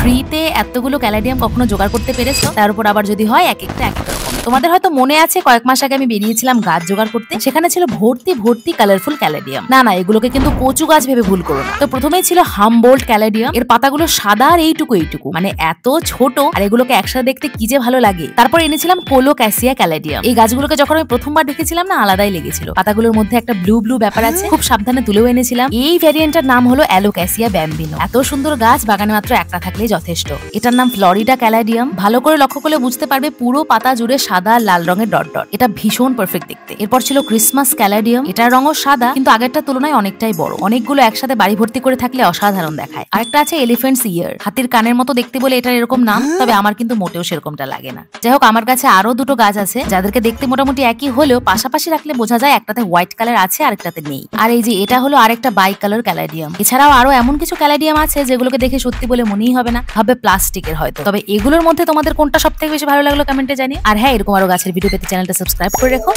ফ্রিতে এতগুলো ক্যালাডিয়াম কখনো জোগাড় করতে পেরেছো? তার উপর আবার যদি হয় এক একটা এক এক রকম। তোমাদের হয়তো মনে আছে কয়েক মাস আগে আমি বেরিয়েছিলাম গাছ জোগাড় করতে, সেখানে ছিল ভর্তি ভর্তি কালারফুল ক্যালাডিয়াম। না এগুলোকে কিন্তু কচু গাছ ভেবে ভুল করো না। তো প্রথমেই ছিল হামবোল্ট ক্যালাডিয়াম, এর পাতাগুলো সাদা আর এইটুকু মানে এত ছোট, আর এগুলোকে একসাথে দেখতে কি যে ভালো লাগে। তারপর এনেছিলাম কোলোক্যাসিয়া ক্যালাডিয়াম। এই গাছগুলোকে যখন আমি প্রথমবার দেখেছিলাম না, আলাদাই লেগেছিল। পাতাগুলোর মধ্যে একটা ব্লু ব্লু ব্যাপার আছে, খুব সাবধানে তুলেও এনেছিলাম। এই ভ্যারিয়েন্টের নাম হলো অ্যালোক্যাসিয়া ব্যাম্বিনো। এত সুন্দর গাছ, বাগানে মাত্র একটা থাকলেই যথেষ্ট। এটার নাম ফ্লোরিডা ক্যালাডিয়াম। ভালো করে লক্ষ্য করলে বুঝতে পারবে পুরো পাতা জুড়ে সাদা লাল রঙের ডট ডট। এটা ভীষণ পারফেক্ট দেখতে। এরপর ছিল ক্রিসমাস ক্যালাডিয়াম। এটার রঙও সাদা, কিন্তু আগেরটার তুলনায় অনেকটাই বড়। অনেকগুলো একসাথে বাড়ি ভর্তি করে থাকলে অসাধারণ দেখায়। আরেকটা আছে এলিফ্যান্টস ইয়ার, হাতির কানের মতো দেখতে বলে এটার এরকম নাম, তবে আমার কিন্তু মোটেও সেরকমটা লাগে না। যাই হোক, আমার কাছে আরো দুটো গাছ আছে যাদেরকে দেখতে মোটামুটি একই হলেও পাশাপাশি রাখলে বোঝা যায় একটাতে হোয়াইট কালার আছে আরেকটাতে নেই। আর এই যে এটা হলো আরেকটা বাই কালার ক্যালাডিয়াম। এছাড়াও আরো এমন কিছু ক্যালাডিয়াম আছে যেগুলোকে দেখে সত্যি বলে মনেই হবে না, ভাবে প্লাস্টিকের হয়তো। তবে এগুলোর মধ্যে তোমাদের কোনটা সবথেকে বেশি ভালো লাগলো কমেন্টে জানি। আর হ্যাঁ, এরকম আরো গাছের ভিডিও পেতে চ্যানেলটা সাবস্ক্রাইব করে রেখো।